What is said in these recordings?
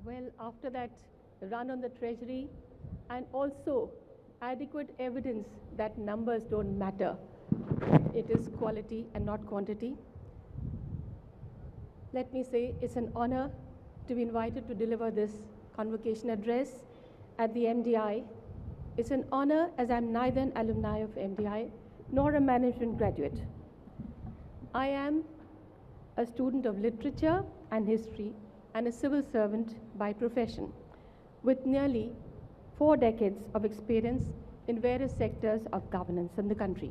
Well, after that run on the treasury and also adequate evidence that numbers don't matter, it is quality and not quantity. Let me say it's an honor to be invited to deliver this convocation address at the MDI. It's an honor as I'm neither an alumni of MDI nor a management graduate. I am a student of literature and history and a civil servant by profession, with nearly 4 decades of experience in various sectors of governance in the country.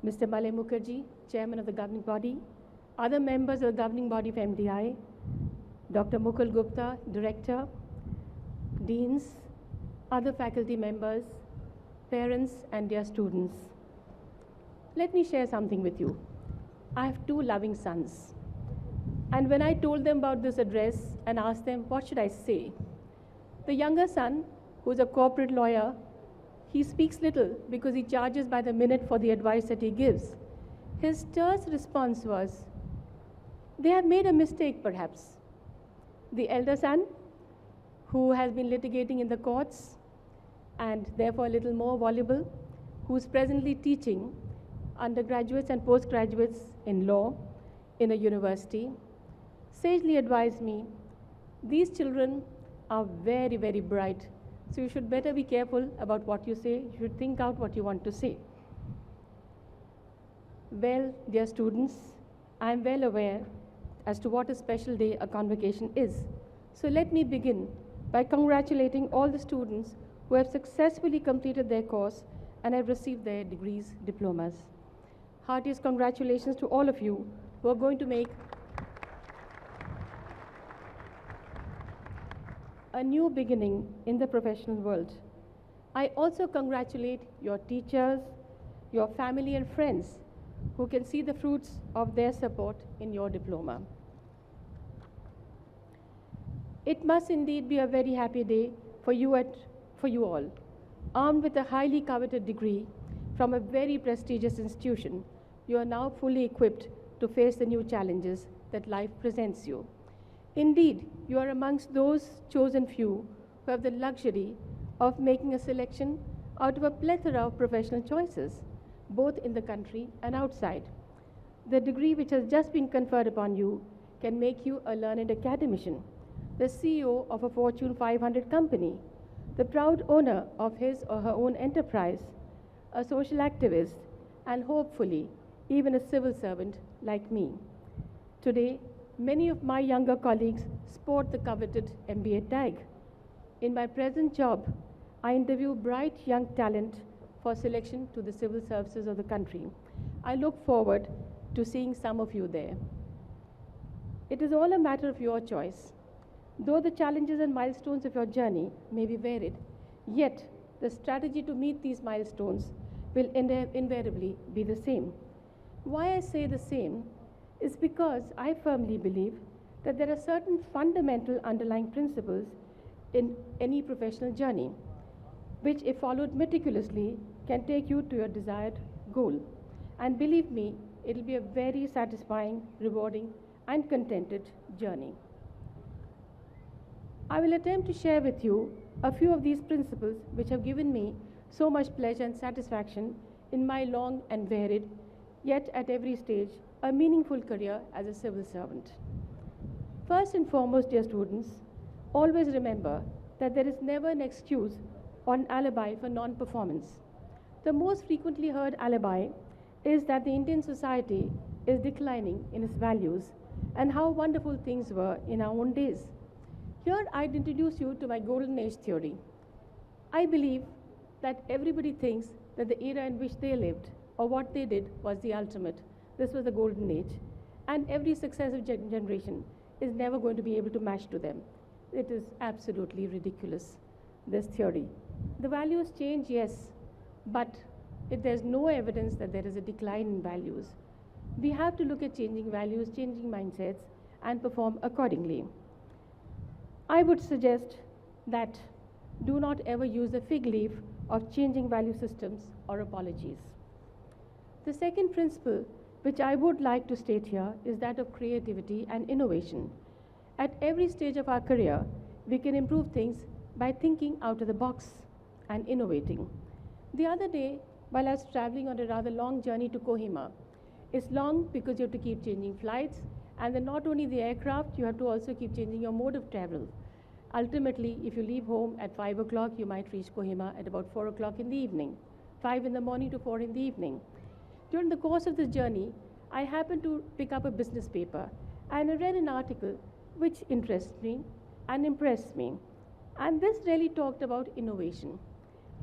Mr. Malay Mukherjee, Chairman of the governing body, other members of the governing body of MDI, Dr. Mukul Gupta, Director, Deans, other faculty members, parents, and dear students. Let me share something with you. I have 2 loving sons. And when I told them about this address and asked them, what should I say? The younger son, who's a corporate lawyer, he speaks little because he charges by the minute for the advice that he gives. His terse response was, they have made a mistake perhaps. The elder son, who has been litigating in the courts and therefore a little more voluble, who's presently teaching undergraduates and postgraduates in law in a university, sagely advised me, these children are very, very bright, so you should better be careful about what you say. You should think out what you want to say. Well, dear students, I am well aware as to what a special day a convocation is. So let me begin by congratulating all the students who have successfully completed their course and have received their degrees, diplomas. Heartiest congratulations to all of you who are going to make a new beginning in the professional world. I also congratulate your teachers, your family and friends who can see the fruits of their support in your diploma. It must indeed be a very happy day for you all. Armed with a highly coveted degree from a very prestigious institution, you are now fully equipped to face the new challenges that life presents you. Indeed, you are amongst those chosen few who have the luxury of making a selection out of a plethora of professional choices, both in the country and outside. The degree which has just been conferred upon you can make you a learned academician, the CEO of a Fortune 500 company, the proud owner of his or her own enterprise, a social activist, and hopefully even a civil servant like me. Today, many of my younger colleagues sport the coveted MBA tag. In my present job, I interview bright young talent for selection to the civil services of the country. I look forward to seeing some of you there. It is all a matter of your choice. Though the challenges and milestones of your journey may be varied, yet the strategy to meet these milestones will invariably be the same. Why I say the same is because I firmly believe that there are certain fundamental underlying principles in any professional journey, which if followed meticulously can take you to your desired goal. And believe me, it will be a very satisfying, rewarding, and contented journey. I will attempt to share with you a few of these principles which have given me so much pleasure and satisfaction in my long and varied, yet at every stage, a meaningful career as a civil servant. First and foremost, dear students, always remember that there is never an excuse or an alibi for non-performance. The most frequently heard alibi is that the Indian society is declining in its values and how wonderful things were in our own days. Here I'd introduce you to my golden age theory. I believe that everybody thinks that the era in which they lived or what they did was the ultimate. This was the golden age. And every successive generation is never going to be able to match to them. It is absolutely ridiculous, this theory. The values change, yes, but there's no evidence that there is a decline in values. We have to look at changing values, changing mindsets, and perform accordingly. I would suggest that do not ever use the fig leaf of changing value systems or apologies. The second principle which I would like to state here is that of creativity and innovation. At every stage of our career, we can improve things by thinking out of the box and innovating. The other day, while I was traveling on a rather long journey to Kohima, it's long because you have to keep changing flights, and then not only the aircraft, you have to also keep changing your mode of travel. Ultimately, if you leave home at 5 o'clock, you might reach Kohima at about 4 o'clock in the evening, 5 in the morning to 4 in the evening. During the course of this journey, I happened to pick up a business paper, and I read an article which interested me and impressed me. And this really talked about innovation.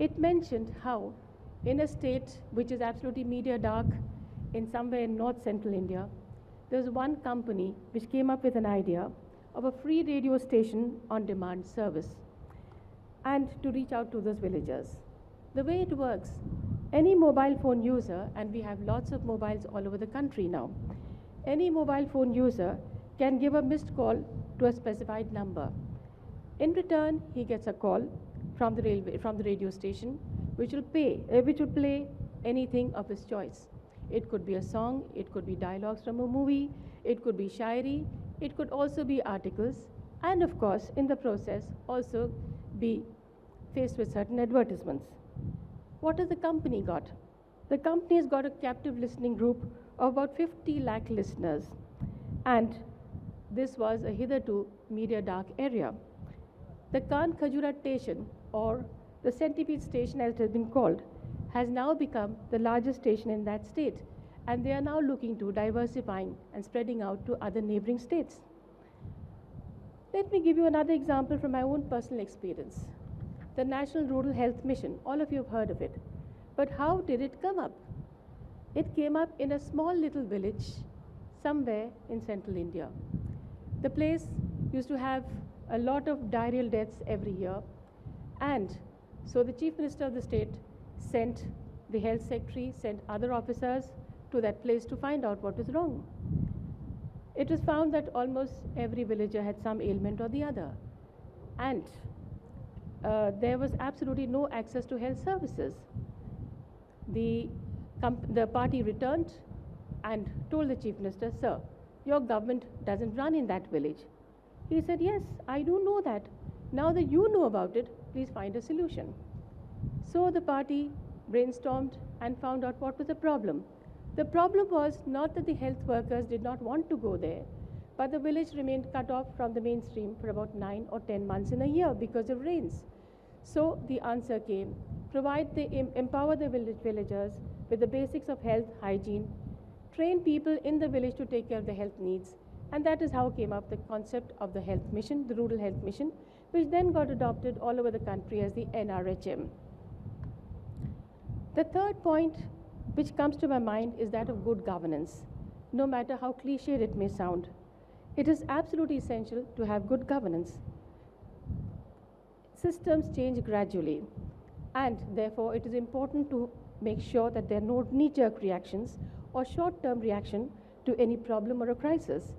It mentioned how in a state which is absolutely media dark, in somewhere in north central India, there was one company which came up with an idea of a free radio station on demand service and to reach out to those villagers. The way it works, any mobile phone user, and we have lots of mobiles all over the country now, any mobile phone user can give a missed call to a specified number. In return, he gets a call from the radio station, which will play anything of his choice. It could be a song, it could be dialogues from a movie, it could be shairi, it could also be articles, and of course, in the process, also be faced with certain advertisements. What has the company got? The company has got a captive listening group of about 50 lakh listeners, and this was a hitherto media dark area. The Kan Khajura station, or the centipede station as it has been called, has now become the largest station in that state, and they are now looking to diversifying and spreading out to other neighboring states. Let me give you another example from my own personal experience. The National Rural Health Mission, all of you have heard of it. But how did it come up? It came up in a small little village somewhere in central India. The place used to have a lot of diarrheal deaths every year, and so the Chief Minister of the state sent the health secretary, sent other officers to that place to find out what was wrong. It was found that almost every villager had some ailment or the other, and there was absolutely no access to health services. The party returned and told the Chief Minister, "Sir, your government doesn't run in that village." He said, "Yes, I do know that. Now that you know about it, please find a solution." So the party brainstormed and found out what was the problem. The problem was not that the health workers did not want to go there, but the village remained cut off from the mainstream for about 9 or 10 months in a year because of rains. So the answer came, empower the villagers with the basics of health, hygiene, train people in the village to take care of their health needs, and that is how came up the concept of the health mission, the rural health mission, which then got adopted all over the country as the NRHM. The third point which comes to my mind is that of good governance. No matter how cliched it may sound, it is absolutely essential to have good governance. Systems change gradually, and therefore it is important to make sure that there are no knee-jerk reactions or short-term reaction to any problem or a crisis.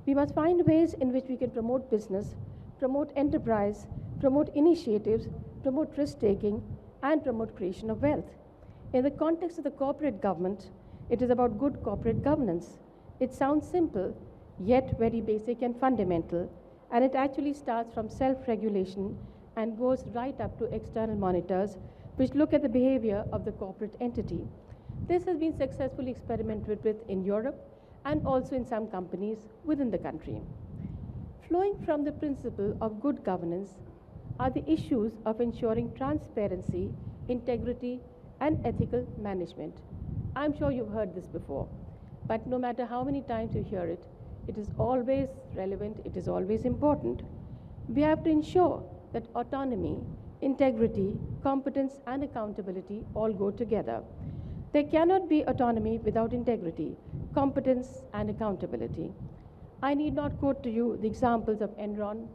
We must find ways in which we can promote business, promote enterprise, promote initiatives, promote risk-taking, and promote creation of wealth. In the context of the corporate government, it is about good corporate governance. It sounds simple, yet very basic and fundamental, and it actually starts from self-regulation and goes right up to external monitors, which look at the behavior of the corporate entity. This has been successfully experimented with in Europe and also in some companies within the country. Flowing from the principle of good governance are the issues of ensuring transparency, integrity, and ethical management. I'm sure you've heard this before, but no matter how many times you hear it, it is always relevant, it is always important. We have to ensure that autonomy, integrity, competence, and accountability all go together. There cannot be autonomy without integrity, competence, and accountability. I need not quote to you the examples of Enron,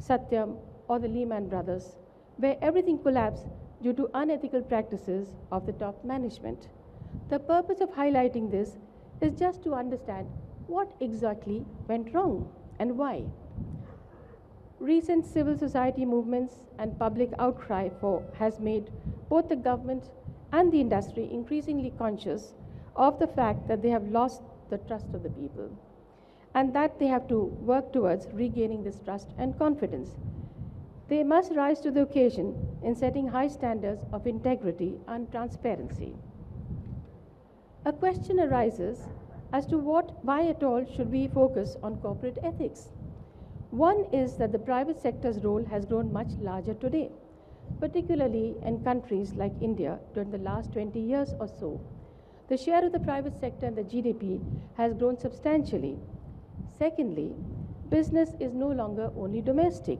Satyam, or the Lehman Brothers, where everything collapsed due to unethical practices of the top management. The purpose of highlighting this is just to understand what exactly went wrong and why. Recent civil society movements and public outcry has made both the government and the industry increasingly conscious of the fact that they have lost the trust of the people. and that they have to work towards regaining this trust and confidence. They must rise to the occasion in setting high standards of integrity and transparency. A question arises as to why at all should we focus on corporate ethics. One is that the private sector's role has grown much larger today, particularly in countries like India during the last 20 years or so. The share of the private sector in the GDP has grown substantially. Secondly, business is no longer only domestic.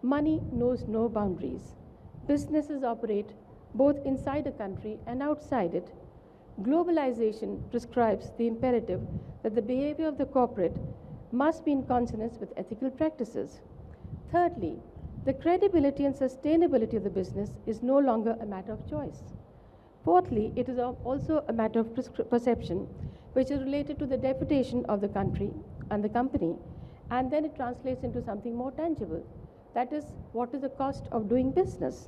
Money knows no boundaries. Businesses operate both inside a country and outside it. Globalization prescribes the imperative that the behavior of the corporate must be in consonance with ethical practices. Thirdly, the credibility and sustainability of the business is no longer a matter of choice. Fourthly, it is also a matter of perception, which is related to the reputation of the country and the company, and then it translates into something more tangible. That is, what is the cost of doing business?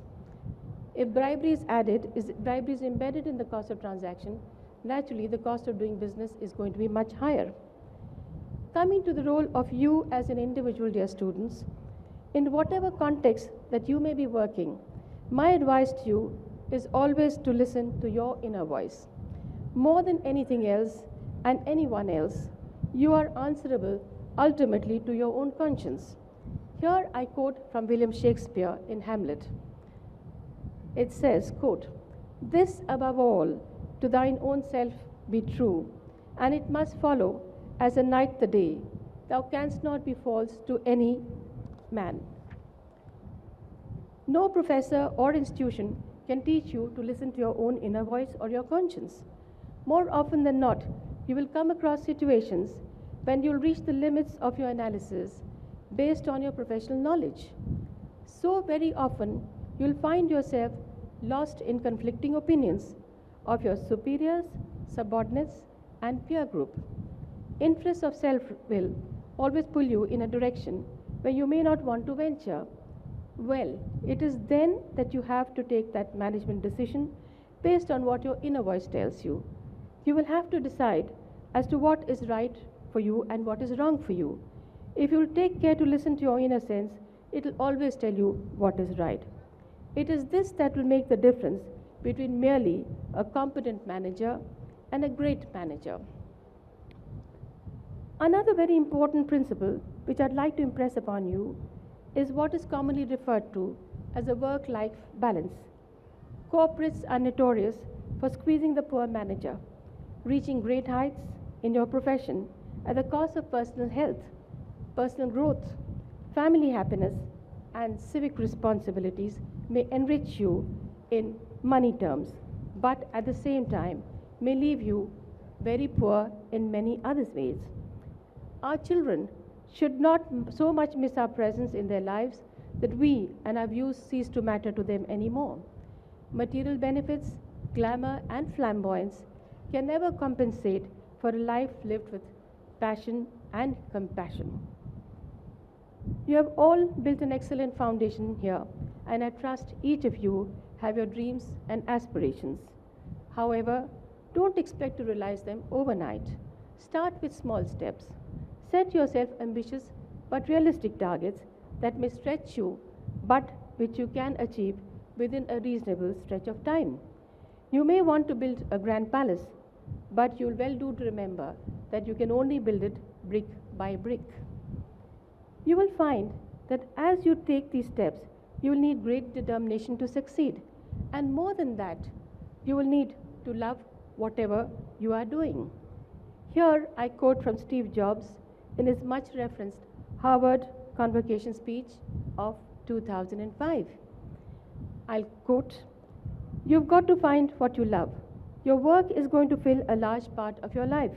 If bribery is added, bribery is embedded in the cost of transaction, naturally the cost of doing business is going to be much higher. Coming to the role of you as an individual, dear students, in whatever context that you may be working, my advice to you is always to listen to your inner voice. More than anything else and anyone else, you are answerable ultimately to your own conscience. Here I quote from William Shakespeare in Hamlet. It says, quote, "This above all, to thine own self be true, and it must follow as a night the day. Thou canst not be false to any man." No professor or institution can teach you to listen to your own inner voice or your conscience. More often than not, you will come across situations when you will reach the limits of your analysis based on your professional knowledge. So very often, you will find yourself lost in conflicting opinions of your superiors, subordinates, and peer group. Interests of self-will always pull you in a direction where you may not want to venture. Well, it is then that you have to take that management decision based on what your inner voice tells you. You will have to decide as to what is right for you and what is wrong for you. If you will take care to listen to your inner sense, it will always tell you what is right. It is this that will make the difference between merely a competent manager and a great manager. Another very important principle which I'd like to impress upon you is what is commonly referred to as a work-life balance. Corporates are notorious for squeezing the poor manager, reaching great heights in your profession at the cost of personal health, personal growth, family happiness, and civic responsibilities may enrich you in money terms, but at the same time may leave you very poor in many other ways. Our children should not so much miss our presence in their lives that we and our views cease to matter to them anymore. Material benefits, glamour, and flamboyance can never compensate for a life lived with passion and compassion. You have all built an excellent foundation here, and I trust each of you have your dreams and aspirations. However, don't expect to realize them overnight. Start with small steps. Set yourself ambitious but realistic targets that may stretch you, but which you can achieve within a reasonable stretch of time. You may want to build a grand palace, but you'll well do to remember that you can only build it brick by brick. You will find that as you take these steps, you will need great determination to succeed. And more than that, you will need to love whatever you are doing. Here I quote from Steve Jobs in his much referenced Harvard Convocation speech of 2005. I'll quote, "You've got to find what you love. Your work is going to fill a large part of your life.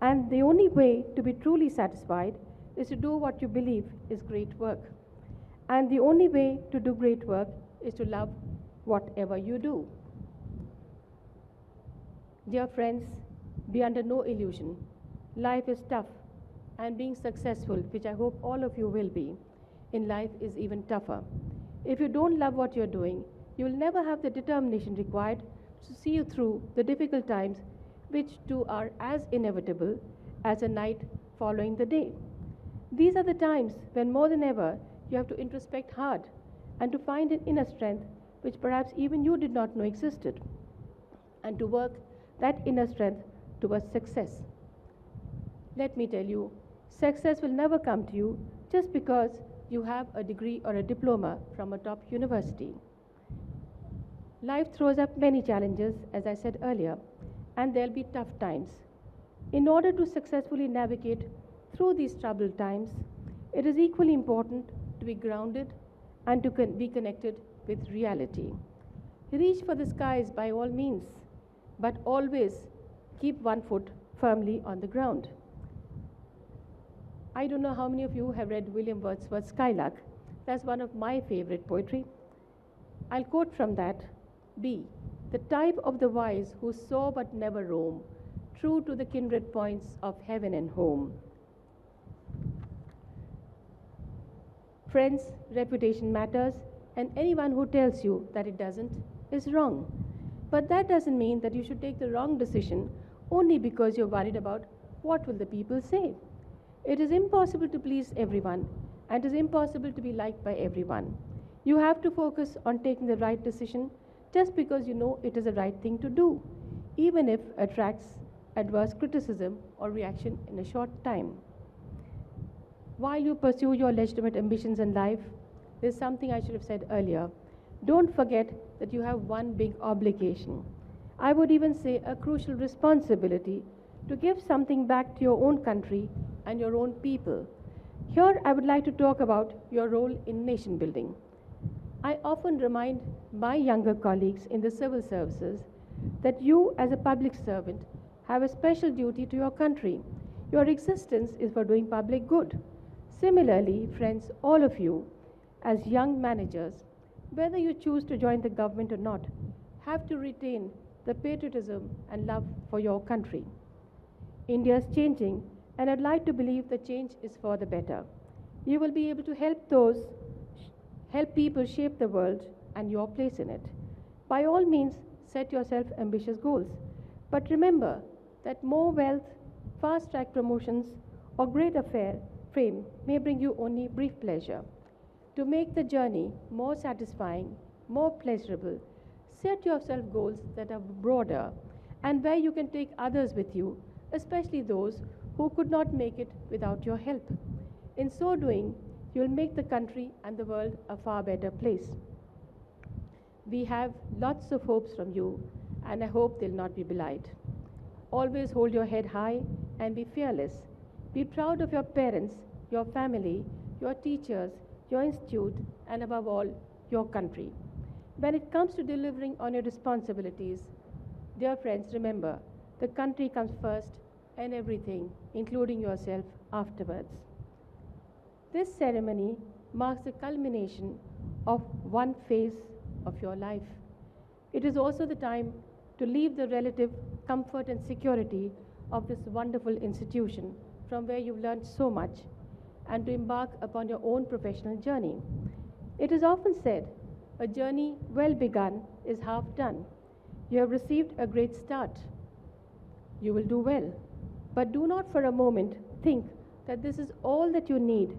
And the only way to be truly satisfied is to do what you believe is great work. And the only way to do great work is to love whatever you do." Dear friends, be under no illusion. Life is tough, and being successful, which I hope all of you will be, in life is even tougher. If you don't love what you're doing, you will never have the determination required to see you through the difficult times, which too are as inevitable as a night following the day. These are the times when more than ever you have to introspect hard and to find an inner strength which perhaps even you did not know existed, and to work that inner strength towards success. Let me tell you, success will never come to you just because you have a degree or a diploma from a top university. Life throws up many challenges, as I said earlier, and there'll be tough times. In order to successfully navigate through these troubled times, it is equally important to be grounded and to be connected with reality. Reach for the skies by all means, but always keep one foot firmly on the ground. I don't know how many of you have read William Wordsworth's Skylark. That's one of my favorite poetry. I'll quote from that. Be the type of the wise who soar but never roam, true to the kindred points of heaven and home. Friends, reputation matters, and anyone who tells you that it doesn't is wrong. But that doesn't mean that you should take the wrong decision only because you're worried about what will the people say. It is impossible to please everyone, and it is impossible to be liked by everyone. You have to focus on taking the right decision just because you know it is the right thing to do, even if it attracts adverse criticism or reaction in a short time. While you pursue your legitimate ambitions in life, there's something I should have said earlier. Don't forget that you have one big obligation. I would even say a crucial responsibility to give something back to your own country and your own people. Here I would like to talk about your role in nation building. I often remind my younger colleagues in the civil services that you as a public servant have a special duty to your country. Your existence is for doing public good. Similarly, friends, all of you, as young managers, whether you choose to join the government or not, have to retain the patriotism and love for your country. India is changing, and I'd like to believe the change is for the better. You will be able to help people shape the world and your place in it. By all means, set yourself ambitious goals. But remember that more wealth, fast-track promotions, or greater fame may bring you only brief pleasure. To make the journey more satisfying, more pleasurable, set yourself goals that are broader and where you can take others with you, especially those who could not make it without your help. In so doing, you'll make the country and the world a far better place. We have lots of hopes from you, and I hope they'll not be belied. Always hold your head high and be fearless. Be proud of your parents, your family, your teachers, your institute, and above all, your country. When it comes to delivering on your responsibilities, dear friends, remember, the country comes first and everything, including yourself, afterwards. This ceremony marks the culmination of one phase of your life. It is also the time to leave the relative comfort and security of this wonderful institution from where you've learned so much and to embark upon your own professional journey. It is often said, a journey well begun is half done. You have received a great start. You will do well. But do not for a moment think that this is all that you need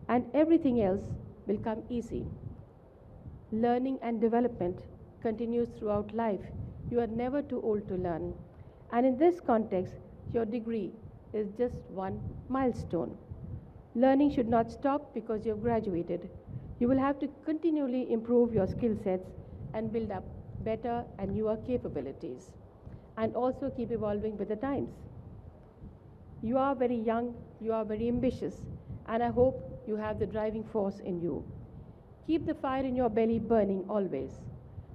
and everything else will come easy. Learning and development continues throughout life. You are never too old to learn. And in this context, your degree is just one milestone. Learning should not stop because you have graduated. You will have to continually improve your skill sets and build up better and newer capabilities, and also keep evolving with the times. You are very young, you are very ambitious, and I hope you have the driving force in you. Keep the fire in your belly burning always.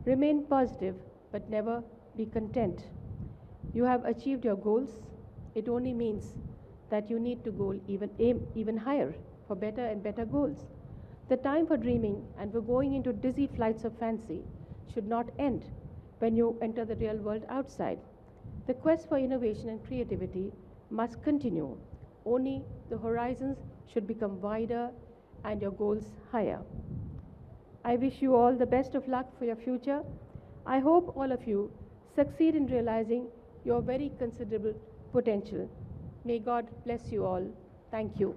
Remain positive, but never be content. You have achieved your goals. It only means that you need to aim even higher for better and better goals. The time for dreaming and for going into dizzy flights of fancy should not end when you enter the real world outside. The quest for innovation and creativity must continue. Only the horizons should become wider and your goals higher. I wish you all the best of luck for your future. I hope all of you succeed in realizing your very considerable potential. May God bless you all. Thank you.